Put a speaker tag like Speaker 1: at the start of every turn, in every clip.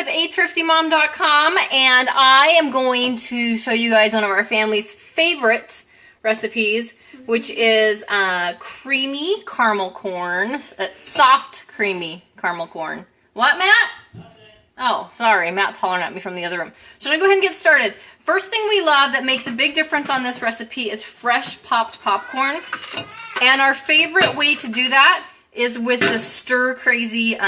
Speaker 1: with athriftymom.com, and I am going to show you guys one of our family's favorite recipes, which is creamy caramel corn, soft creamy caramel corn. What, Matt? Oh, sorry, Matt's hollering at me from the other room. So I'm gonna go ahead and get started. First thing we love that makes a big difference on this recipe is fresh popped popcorn. And our favorite way to do that is with the Stir Crazy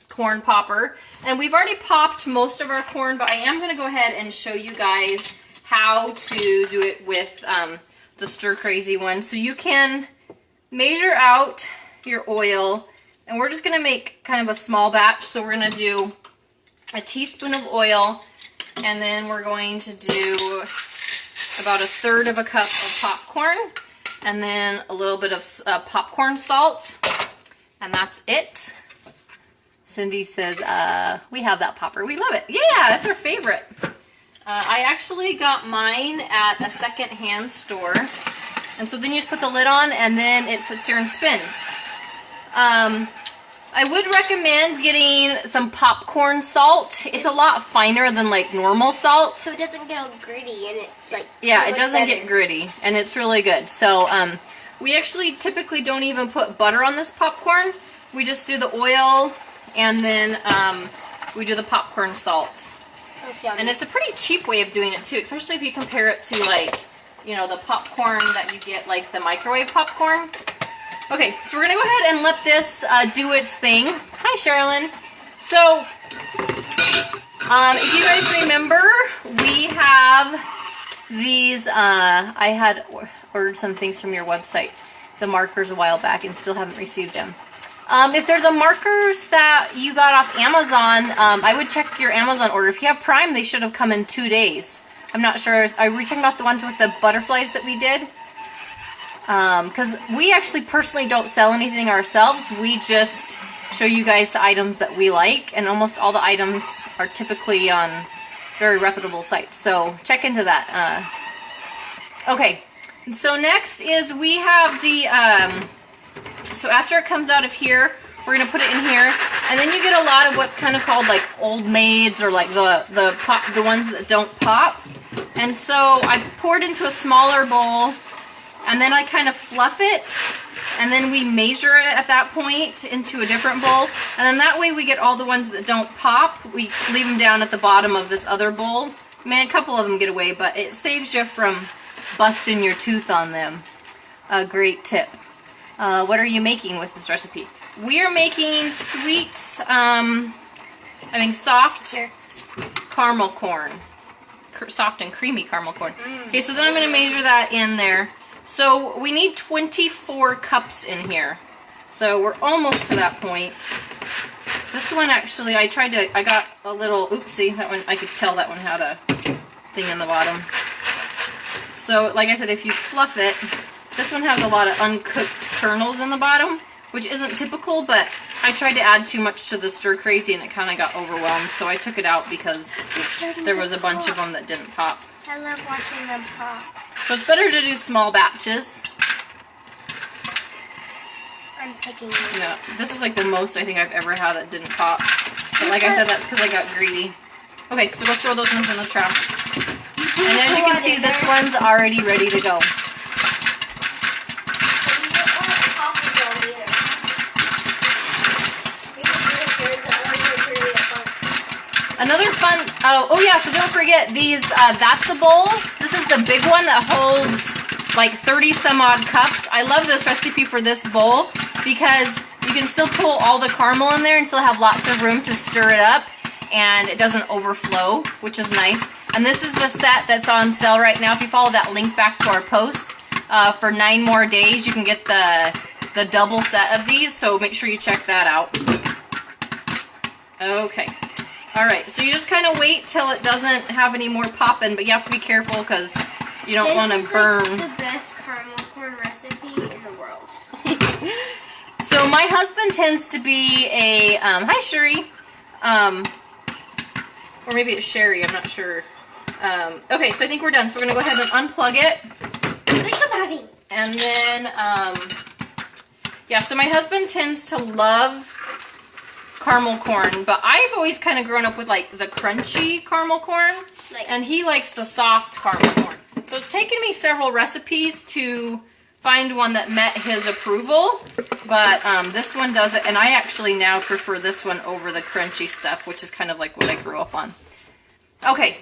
Speaker 1: corn popper. And we've already popped most of our corn, but I am going to go ahead and show you guys how to do it with the Stir Crazy one. So you can measure out your oil, and we're just going to make kind of a small batch. So we're going to do a teaspoon of oil, and then we're going to do about 1/3 of a cup of popcorn, and then a little bit of popcorn salt, and that's it. Cindy says, we have that popper. We love it. Yeah, that's our favorite. I actually got mine at a second-hand store. And so then you just put the lid on, and then it sits here and spins. I would recommend getting some popcorn salt. It's a lot finer than like normal salt.
Speaker 2: So it doesn't get all gritty, and it's like...
Speaker 1: Yeah, it doesn't get gritty, and it's really good. So we actually typically don't even put butter on this popcorn. We just do the oil, and then we do the popcorn salt. And it's a pretty cheap way of doing it too, especially if you compare it to, like, you know, the popcorn that you get, like the microwave popcorn. Okay, so we're gonna go ahead and let this do its thing. Hi, Sherilyn. So, if you guys remember, we have these, I had ordered some things from your website, the markers, a while back, and still haven't received them. If they're the markers that you got off Amazon, I would check your Amazon order. If you have Prime, they should have come in 2 days. I'm not sure. Are we talking about the ones with the butterflies that we did? Because we actually personally don't sell anything ourselves. We just show you guys the items that we like, and almost all the items are typically on very reputable sites. So check into that. Okay, so next is we have the... So after it comes out of here, we're going to put it in here, and then you get a lot of what's kind of called like old maids, or like the ones that don't pop. And so I poured into a smaller bowl, and then I kind of fluff it, and then we measure it at that point into a different bowl, and then that way we get all the ones that don't pop. We leave them down at the bottom of this other bowl. I mean, a couple of them get away, but it saves you from busting your tooth on them. A great tip. What are you making with this recipe? We are making sweet, soft caramel corn. Soft and creamy caramel corn. Okay, so then I'm going to measure that in there. So we need 24 cups in here. So we're almost to that point. This one actually, I got a little, oopsie, that one, I could tell that one had a thing in the bottom. So, like I said, if you fluff it, this one has a lot of uncooked kernels in the bottom, which isn't typical, but I tried to add too much to the Stir Crazy and it kind of got overwhelmed, so I took it out because there was a bunch of them that didn't pop.
Speaker 2: I love watching them pop.
Speaker 1: So it's better to do small batches.
Speaker 2: I'm picking it.
Speaker 1: Yeah, this is like the most I think I've ever had that didn't pop. But like I said, that's because I got greedy. Okay, so we'll throw those ones in the trash. And as you can see, this one's already ready to go. Another fun, oh yeah, so don't forget these, that's the bowls. This is the big one that holds like 30 some odd cups. I love this recipe for this bowl because you can still pull all the caramel in there and still have lots of room to stir it up, and it doesn't overflow, which is nice. And this is the set that's on sale right now. If you follow that link back to our post, for 9 more days, you can get the double set of these, so make sure you check that out. Okay. Alright, so you just kind of wait till it doesn't have any more popping, but you have to be careful because you don't want to burn.
Speaker 2: This is like the best caramel corn recipe in the world.
Speaker 1: So my husband tends to be a, hi Sherry, or maybe it's Sherry, I'm not sure. Okay, so I think we're done. So we're going to go ahead and unplug it. And then, yeah, so my husband tends to love caramel corn, but I've always kind of grown up with like the crunchy caramel corn, and he likes the soft caramel corn. So it's taken me several recipes to find one that met his approval, but this one does it, and I actually now prefer this one over the crunchy stuff, which is kind of like what I grew up on. Okay,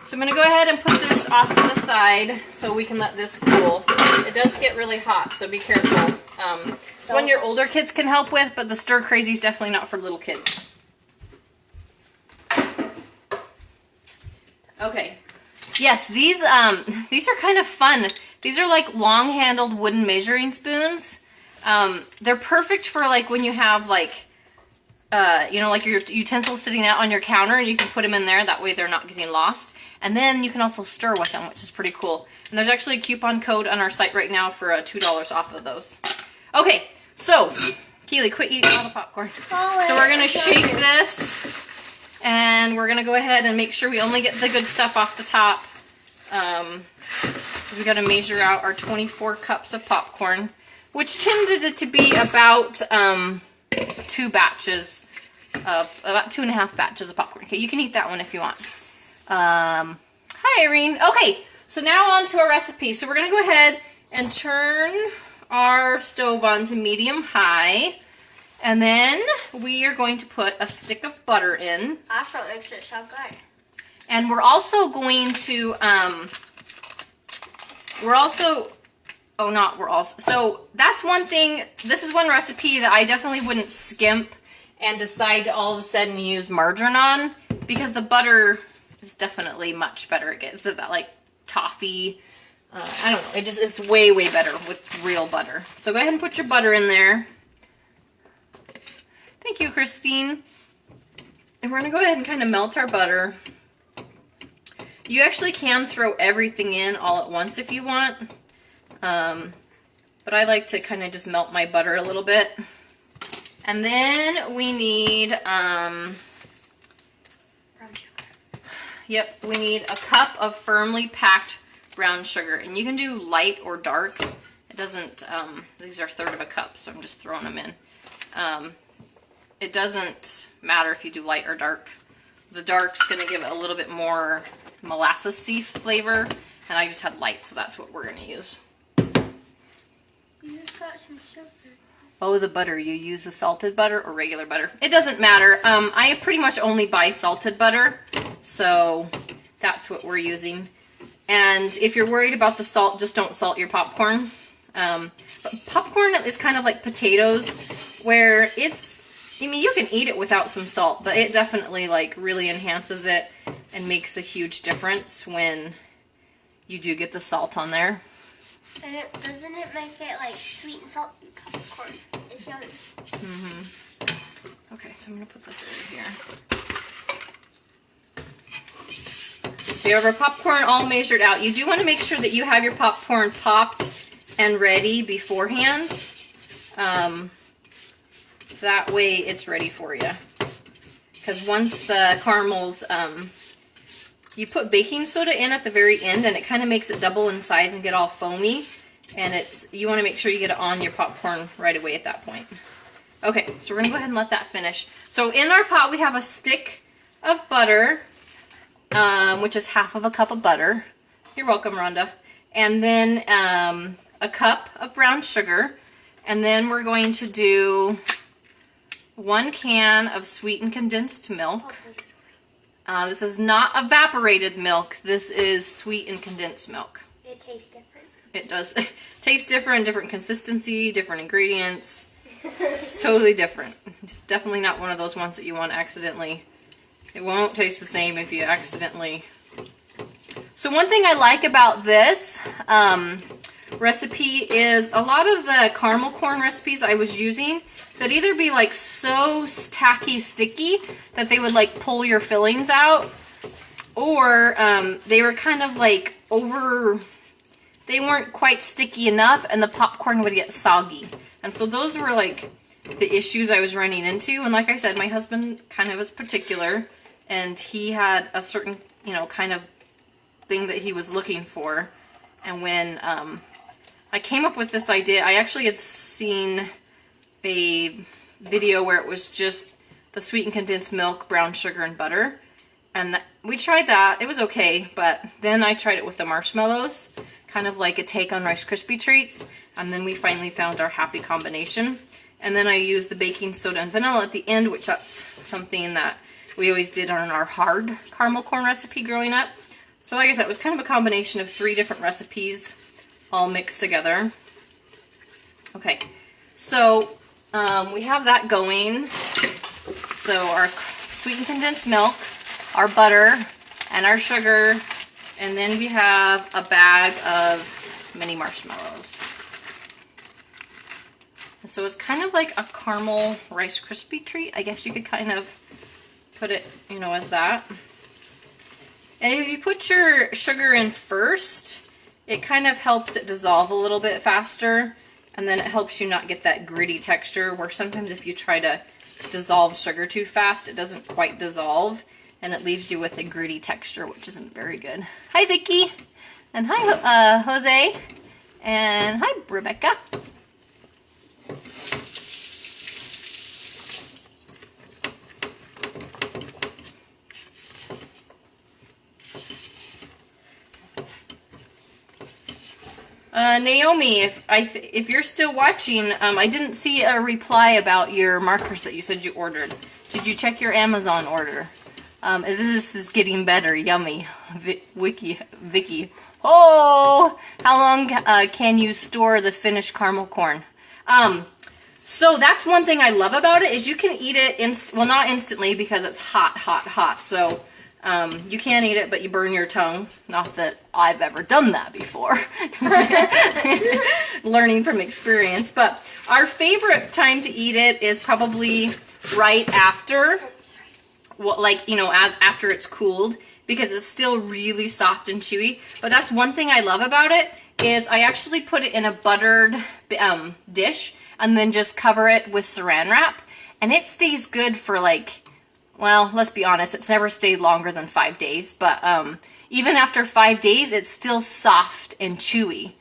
Speaker 1: so I'm going to go ahead and put this off to the side so we can let this cool. It does get really hot, so be careful. It's one your older kids can help with, but the stir crazy is definitely not for little kids. Okay. Yes, these are kind of fun. These are like long-handled wooden measuring spoons. They're perfect for like when you have like, you know, like your utensils sitting out on your counter, and you can put them in there. That way they're not getting lost. And then you can also stir with them, which is pretty cool. And there's actually a coupon code on our site right now for $2 off of those. Okay, so Keely, quit eating all the popcorn. So we're gonna shake this, and we're gonna go ahead and make sure we only get the good stuff off the top. We got to measure out our 24 cups of popcorn, which tended to be about 2 batches, about 2.5 batches of popcorn. Okay, you can eat that one if you want. Hi, Irene. Okay, so now on to our recipe. So we're going to go ahead and turn our stove on to medium-high, and then we are going to put a stick of butter in. And we're also going to, so that's one thing, this is one recipe that I definitely wouldn't skimp and decide to all of a sudden use margarine on, because the butter is definitely much better. It gives it that like toffee, I don't know, it just is way, way better with real butter. So go ahead and put your butter in there. Thank you, Christine. And we're gonna go ahead and kind of melt our butter. You actually can throw everything in all at once if you want, but I like to kind of just melt my butter a little bit. And then we need, brown sugar. Yep, we need a cup of firmly packed brown sugar, and you can do light or dark. It doesn't, these are 1/3 of a cup, so I'm just throwing them in. It doesn't matter if you do light or dark. The dark's gonna give it a little bit more molasses-y flavor, and I just had light, so that's what we're gonna use.
Speaker 2: You just got some sugar.
Speaker 1: Oh, the butter. You use the salted butter or regular butter? It doesn't matter. I pretty much only buy salted butter, so that's what we're using. And if you're worried about the salt, just don't salt your popcorn. But popcorn is kind of like potatoes, where it's, I mean, you can eat it without some salt, but it definitely like really enhances it and makes a huge difference when you do get the salt on there.
Speaker 2: And doesn't it make it like sweet and salty popcorn? It's yummy.
Speaker 1: Mm-hmm. Okay, so I'm gonna put this over here. So you have our popcorn all measured out. You do want to make sure that you have your popcorn popped and ready beforehand. That way it's ready for you. Because once the caramels, you put baking soda in at the very end, and it kind of makes it double in size and get all foamy. And you want to make sure you get it on your popcorn right away at that point. Okay, so we're going to go ahead and let that finish. So in our pot we have a stick of butter, which is 1/2 cup of butter. You're welcome, Rhonda. And then a cup of brown sugar. And then we're going to do 1 can of sweetened condensed milk. This is not evaporated milk. This is sweetened condensed milk.
Speaker 2: It tastes different.
Speaker 1: It does taste different, different consistency, different ingredients. It's totally different. It's definitely not one of those ones that you want to accidentally. It won't taste the same if you accidentally. So one thing I like about this recipe is a lot of the caramel corn recipes I was using that either be like so tacky sticky that they would like pull your fillings out, or they were kind of like they weren't quite sticky enough and the popcorn would get soggy. And so those were like the issues I was running into. And like I said, my husband kind of was particular, and he had a certain, you know, kind of thing that he was looking for. And when I came up with this idea, I actually had seen a video where it was just the sweetened condensed milk, brown sugar, and butter. And we tried that. It was okay, but then I tried it with the marshmallows, kind of like a take on Rice Krispie treats. And then we finally found our happy combination. And then I used the baking soda and vanilla at the end, which that's something that we always did on our hard caramel corn recipe growing up. So like I said, it was kind of a combination of 3 different recipes all mixed together. Okay, so we have that going. So our sweetened condensed milk, our butter, and our sugar, and then we have a bag of mini marshmallows. And so it's kind of like a caramel Rice Krispie treat. I guess you could kind of put it, you know, as that. And if you put your sugar in first, it kind of helps it dissolve a little bit faster, and then it helps you not get that gritty texture where sometimes if you try to dissolve sugar too fast, it doesn't quite dissolve, and it leaves you with a gritty texture, which isn't very good. Hi, Vicky, and hi, Jose, and hi, Rebecca. Naomi, if you're still watching, I didn't see a reply about your markers that you said you ordered. Did you check your Amazon order? This is getting better. Yummy. Vicky. Oh, how long can you store the finished caramel corn? So that's one thing I love about it is you can eat it, well, not instantly because it's hot. So you can eat it, but you burn your tongue. Not that I've ever done that before. Learning from experience. But our favorite time to eat it is probably right after, well, like, you know, after it's cooled, because it's still really soft and chewy. But that's one thing I love about it is I actually put it in a buttered dish and then just cover it with saran wrap. And it stays good for like, well, let's be honest, it's never stayed longer than 5 days, but even after 5 days, it's still soft and chewy.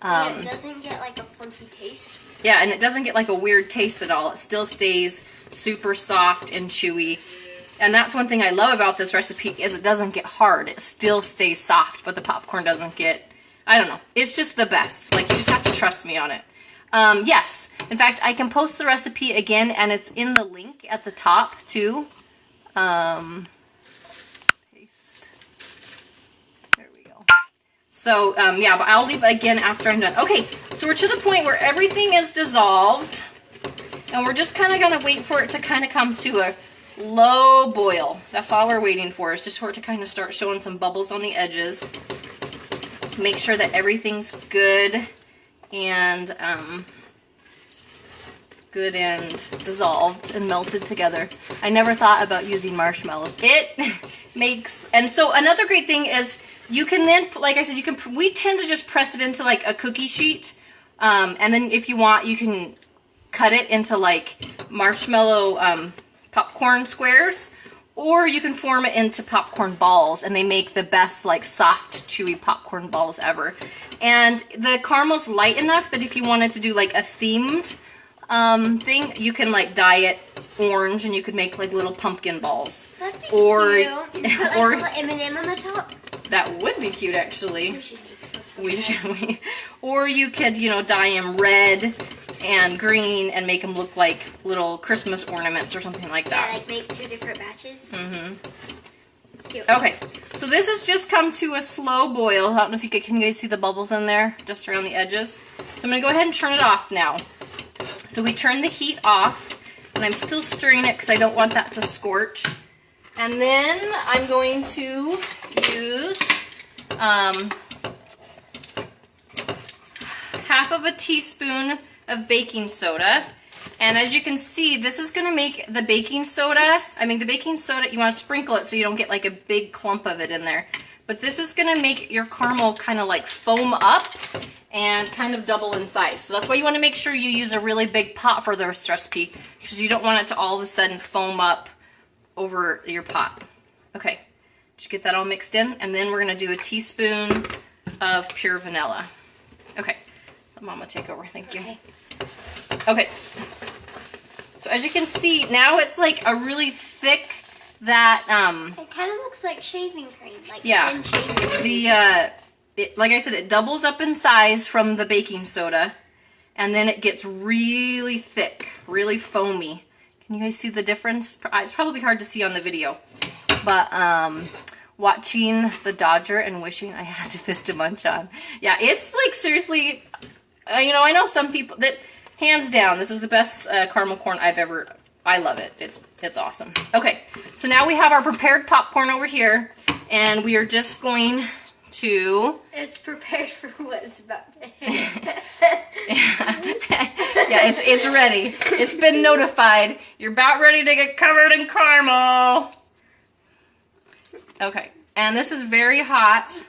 Speaker 2: And it doesn't get like a funky taste.
Speaker 1: Yeah, and it doesn't get like a weird taste at all. It still stays super soft and chewy. And that's one thing I love about this recipe is it doesn't get hard. It still stays soft, but the popcorn doesn't get, I don't know. It's just the best. Like, you just have to trust me on it. Yes, in fact, I can post the recipe again, and it's in the link at the top, too. Paste. There we go. So, yeah, but I'll leave it again after I'm done. Okay, so we're to the point where everything is dissolved, and we're just kind of going to wait for it to kind of come to a low boil. That's all we're waiting for, is just for it to kind of start showing some bubbles on the edges. Make sure that everything's good and, good and dissolved and melted together. I never thought about using marshmallows. It makes, and so another great thing is you can then, like I said, you can, we tend to just press it into like a cookie sheet. And then if you want, you can cut it into like marshmallow popcorn squares, or you can form it into popcorn balls, and they make the best like soft, chewy popcorn balls ever. And the caramel's light enough that if you wanted to do like a themed thing, you can like dye it orange, and you could make like little pumpkin balls.
Speaker 2: That'd be
Speaker 1: or
Speaker 2: cute. You put like
Speaker 1: or
Speaker 2: a little M&M on the top.
Speaker 1: That would be cute, actually.
Speaker 2: We should make some.
Speaker 1: Or you could, you know, dye them red and green and make them look like little Christmas ornaments or something like that.
Speaker 2: Yeah, like make 2 different batches.
Speaker 1: Mm-hmm.
Speaker 2: Cute.
Speaker 1: Okay, so this has just come to a slow boil. I don't know if you can you guys see the bubbles in there, just around the edges. So I'm going to go ahead and turn it off now. So we turn the heat off, and I'm still stirring it because I don't want that to scorch. And then I'm going to use half of a teaspoon of baking soda. And as you can see, this is going to make the baking soda, the baking soda, you want to sprinkle it so you don't get like a big clump of it in there. But this is going to make your caramel kind of like foam up and kind of double in size. So that's why you want to make sure you use a really big pot for this recipe, because you don't want it to all of a sudden foam up over your pot. Okay, just get that all mixed in, and then we're going to do a teaspoon of pure vanilla. Okay, let Mama take over. Thank you. Okay. So as you can see, now it's like a really thick, that,
Speaker 2: It kind of looks like shaving cream. Like
Speaker 1: yeah,
Speaker 2: thin shaving cream.
Speaker 1: like I said, it doubles up in size from the baking soda, and then it gets really thick, really foamy. Can you guys see the difference? It's probably hard to see on the video, but watching the Dodger and wishing I had this to munch on. Yeah, it's like seriously, you know, I know some people that, hands down, this is the best caramel corn I've ever, I love it. It's awesome. Okay, so now we have our prepared popcorn over here, and we are just going to...
Speaker 2: It's prepared for what it's about to hit.
Speaker 1: Yeah, it's ready. It's been notified. You're about ready to get covered in caramel. Okay, and this is very hot.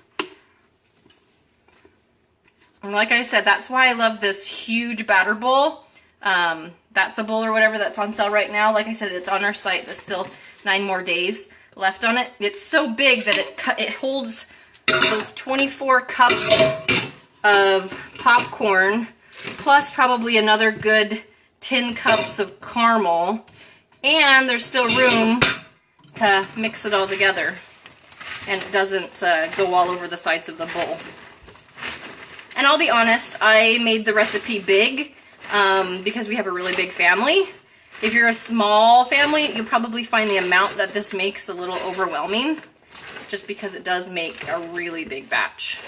Speaker 1: And like I said, that's why I love this huge batter bowl. That's a bowl or whatever that's on sale right now. Like I said, it's on our site. There's still 9 more days left on it. It's so big that it holds those 24 cups of popcorn, plus probably another good 10 cups of caramel. And there's still room to mix it all together, and it doesn't go all over the sides of the bowl. And I'll be honest, I made the recipe big because we have a really big family. If you're a small family, you'll probably find the amount that this makes a little overwhelming, just because it does make a really big batch.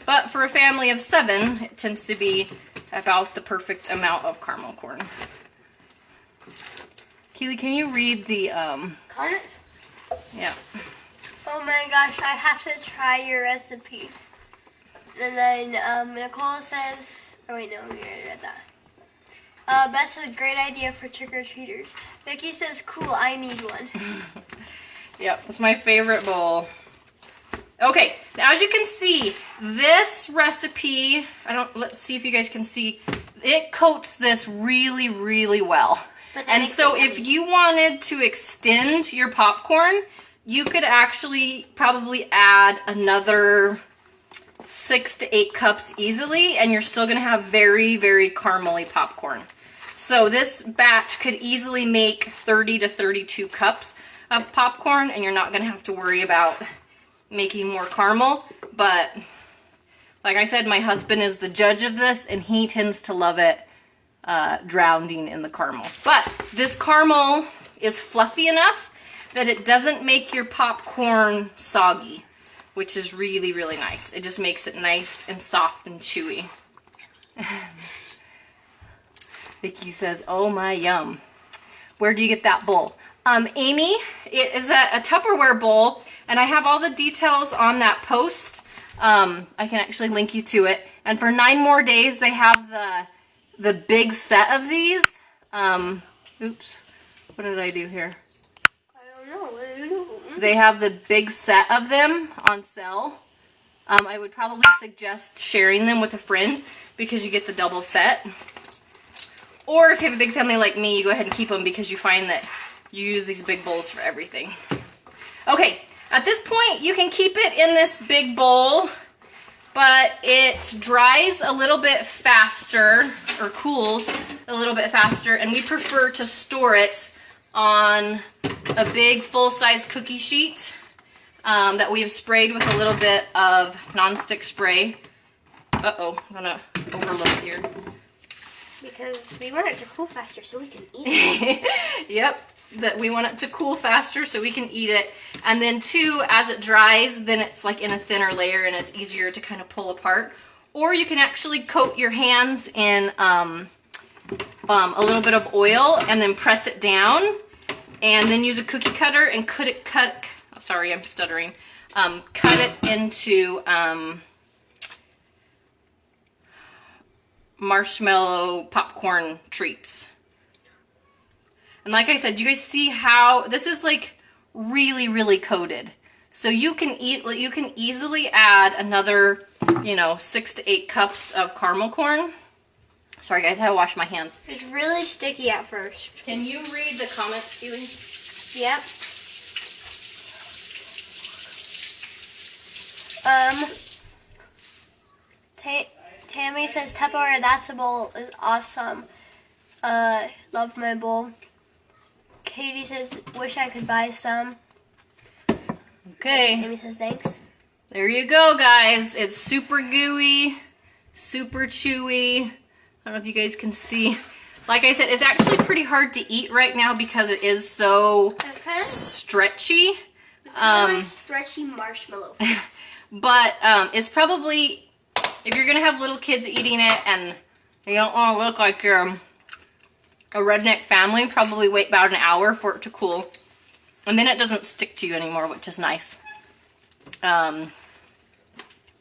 Speaker 1: But for a family of 7, it tends to be about the perfect amount of caramel corn. Keely, can you read the,
Speaker 2: Comments?
Speaker 1: yeah.
Speaker 2: Oh my gosh, I have to try your recipe. And then Nicole says, oh wait, no, we already read that. Beth said, great idea for trick-or-treaters. Vicky says, cool, I need one.
Speaker 1: Yep, it's my favorite bowl. Okay, now as you can see, this recipe, let's see if you guys can see, it coats this really, really well. And so if you wanted to extend your popcorn, you could actually probably add another 6 to 8 cups easily, and you're still gonna have very, very caramely popcorn. So this batch could easily make 30 to 32 cups of popcorn, and you're not gonna have to worry about making more caramel. But like I said, my husband is the judge of this, and he tends to love it drowning in the caramel. But this caramel is fluffy enough that it doesn't make your popcorn soggy, which is really, really nice. It just makes it nice and soft and chewy. Vicky says, oh my yum. Where do you get that bowl? Amy, it is a Tupperware bowl, and I have all the details on that post. I can actually link you to it. And for 9 more days, they have the big set of these. Oops, what did I do here?
Speaker 2: I don't know, what do you do?
Speaker 1: They have the big set of them on sale. I would probably suggest sharing them with a friend because you get the double set. Or if you have a big family like me, you go ahead and keep them because you find that you use these big bowls for everything. Okay, at this point, you can keep it in this big bowl, but it dries a little bit faster, or cools a little bit faster, and we prefer to store it on a big full-size cookie sheet that we have sprayed with a little bit of nonstick spray. Uh-oh, I'm gonna overload here.
Speaker 2: Because we want it to cool faster so we can eat it.
Speaker 1: Yep, that we want it to cool faster so we can eat it. And then too, as it dries, then it's like in a thinner layer and it's easier to kind of pull apart. Or you can actually coat your hands in a little bit of oil and then press it down, and then use a cookie cutter and cut it into marshmallow popcorn treats. And like I said, you guys see how this is like really, really coated. So you can easily add another, 6 to 8 cups of caramel corn. Sorry guys, I wash my hands.
Speaker 2: It's really sticky at first.
Speaker 1: Can you read the comments, Keely?
Speaker 2: Yep. Tammy says Tupperware, that's a bowl, is awesome. Love my bowl. Katie says, wish I could buy some.
Speaker 1: Okay.
Speaker 2: Amy says, thanks.
Speaker 1: There you go, guys. It's super gooey, super chewy. I don't know if you guys can see. Like I said, it's actually pretty hard to eat right now because it is so stretchy.
Speaker 2: It's kind of like stretchy marshmallow.
Speaker 1: But it's probably, if you're going to have little kids eating it and you don't want to look like you're a redneck family, probably wait about an hour for it to cool. And then it doesn't stick to you anymore, which is nice.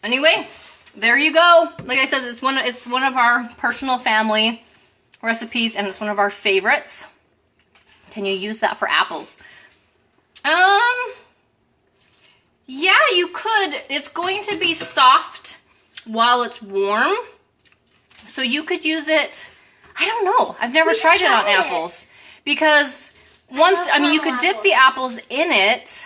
Speaker 1: Anyway, there you go. Like I said, it's one of our personal family recipes, and it's one of our favorites. Can you use that for apples? Yeah, you could. It's going to be soft while it's warm, so you could use it. I don't know. I've never tried it on apples because you could dip the apples in it.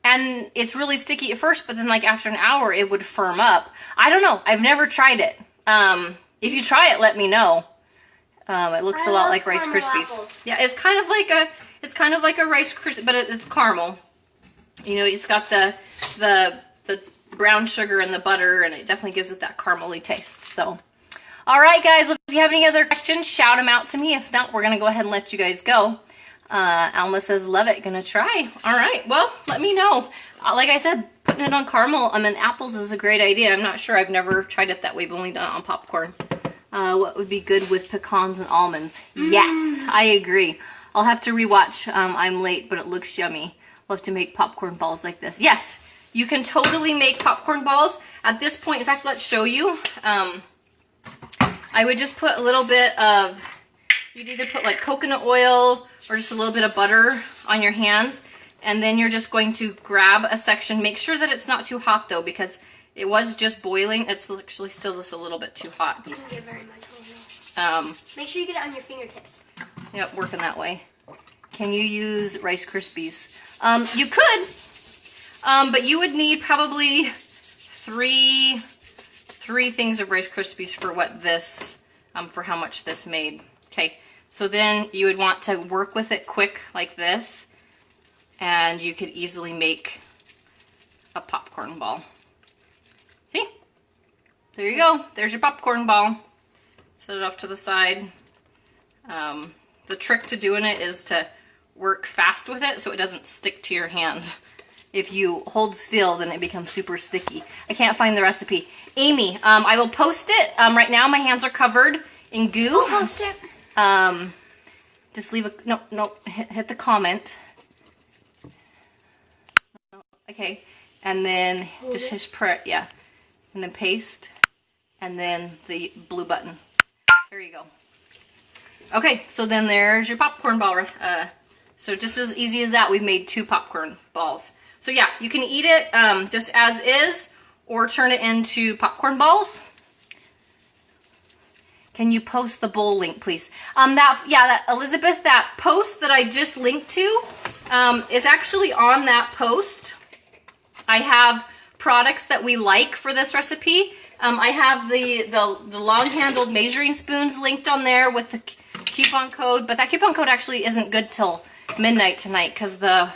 Speaker 1: And it's really sticky at first, but then like after an hour, it would firm up. I don't know. I've never tried it. If you try it, let me know. It looks a lot like Rice Krispies. Apples. Yeah, it's kind of like a Rice Krispie, but it's caramel. You know, it's got the brown sugar and the butter, and it definitely gives it that caramely taste. So, all right, guys. If you have any other questions, shout them out to me. If not, we're gonna go ahead and let you guys go. Alma says, love it, gonna try. All right, well, let me know. Like I said, putting it on caramel, apples is a great idea. I'm not sure, I've never tried it that way. I've only done it on popcorn. What would be good with pecans and almonds? Yes, I agree. I'll have to rewatch I'm Late, but it looks yummy. Love to make popcorn balls like this. Yes, you can totally make popcorn balls. At this point, in fact, let's show you. I would just put a little bit of, you'd either put like coconut oil or just a little bit of butter on your hands, and then you're just going to grab a section. Make sure that it's not too hot though, because it was just boiling. It's actually still just a little bit too hot.
Speaker 2: You don't get very much. Make sure you get it on your fingertips.
Speaker 1: Yep, working that way. Can you use Rice Krispies? You could, but you would need probably three things of Rice Krispies for what this, for how much this made. Okay. So then you would want to work with it quick like this, and you could easily make a popcorn ball. See? There you go. There's your popcorn ball. Set it off to the side. The trick to doing it is to work fast with it so it doesn't stick to your hands. If you hold still, then it becomes super sticky. I can't find the recipe. Amy, I will post it. Right now my hands are covered in goo.
Speaker 2: I'll post it.
Speaker 1: Just leave a, no, hit the comment. Okay, and then just yeah, and then paste, and then the blue button. There you go. Okay, so then there's your popcorn ball. So just as easy as that, we've made 2 popcorn balls. So yeah, you can eat it just as is, or turn it into popcorn balls. Can you post the bowl link, please? Elizabeth, that post that I just linked to is actually on that post. I have products that we like for this recipe. I have the long-handled measuring spoons linked on there with the coupon code, but that coupon code actually isn't good till midnight tonight because the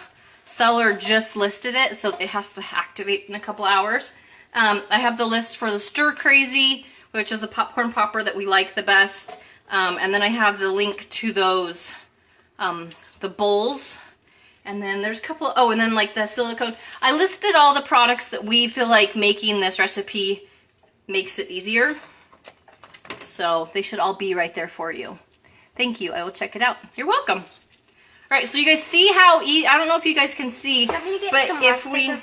Speaker 1: seller just listed it, so it has to activate in a couple hours. I have the list for the Stir Crazy, which is the popcorn popper that we like the best. And then I have the link to those, the bowls. And then there's a couple, and then like the silicone. I listed all the products that we feel like making this recipe makes it easier. So they should all be right there for you. Thank you, I will check it out. You're welcome. All right, so you guys see how I don't know if you guys can see, but if we,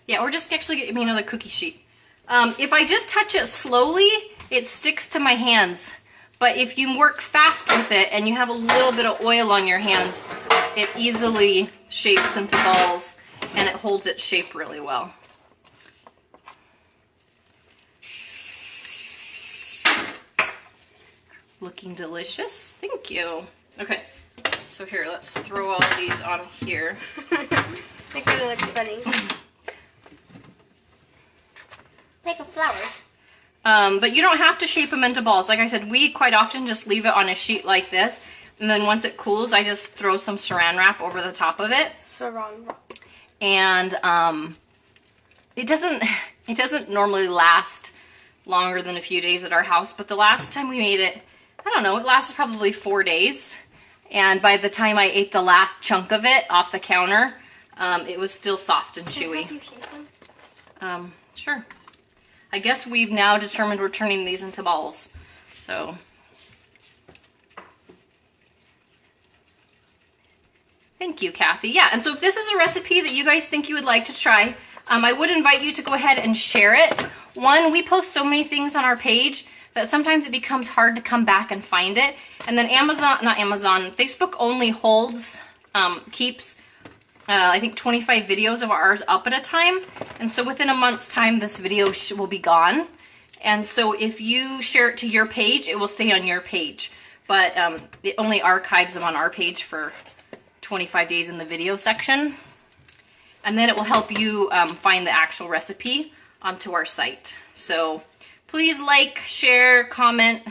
Speaker 1: yeah, or just actually get me another cookie sheet. If I just touch it slowly, it sticks to my hands. But if you work fast with it and you have a little bit of oil on your hands, it easily shapes into balls and it holds its shape really well. Looking delicious. Thank you. Okay, so here, let's throw all these on here.
Speaker 2: They're gonna look funny. Like a flower.
Speaker 1: But you don't have to shape them into balls. Like I said, we quite often just leave it on a sheet like this. And then once it cools, I just throw some saran wrap over the top of it.
Speaker 2: Saran wrap.
Speaker 1: And it doesn't normally last longer than a few days at our house. But the last time we made it, I don't know, it lasted probably 4 days. And by the time I ate the last chunk of it off the counter, it was still soft and chewy.
Speaker 2: Can I help you shape them?
Speaker 1: Sure. I guess we've now determined we're turning these into balls. So, thank you, Kathy. Yeah, and so if this is a recipe that you guys think you would like to try, I would invite you to go ahead and share it. One, we post so many things on our page that sometimes it becomes hard to come back and find it. And then Facebook only keeps I think 25 videos of ours up at a time. And so within a month's time, this video will be gone. And so if you share it to your page, it will stay on your page. But it only archives them on our page for 25 days in the video section. And then it will help you find the actual recipe onto our site. So please like, share, comment.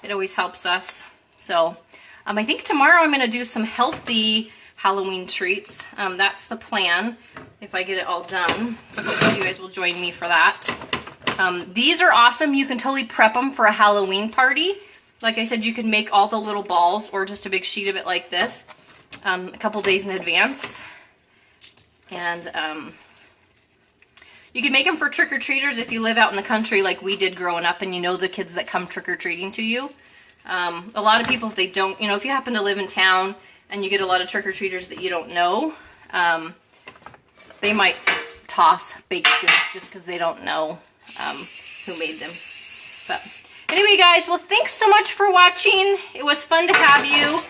Speaker 1: It always helps us. So I think tomorrow I'm going to do some healthy Halloween treats. That's the plan if I get it all done. So you guys will join me for that. These are awesome. You can totally prep them for a Halloween party. Like I said, you can make all the little balls or just a big sheet of it like this a couple days in advance. And you can make them for trick-or-treaters if you live out in the country like we did growing up and you know the kids that come trick-or-treating to you. A lot of people, if they don't, if you happen to live in town and you get a lot of trick-or-treaters that you don't know, they might toss baked goods just because they don't know who made them. But anyway, guys, well, thanks so much for watching. It was fun to have you,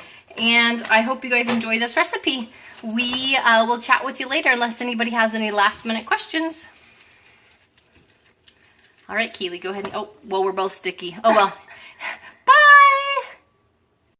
Speaker 1: and I hope you guys enjoy this recipe. We will chat with you later unless anybody has any last-minute questions. All right, Keely, go ahead and... Oh, well, we're both sticky. Oh, well.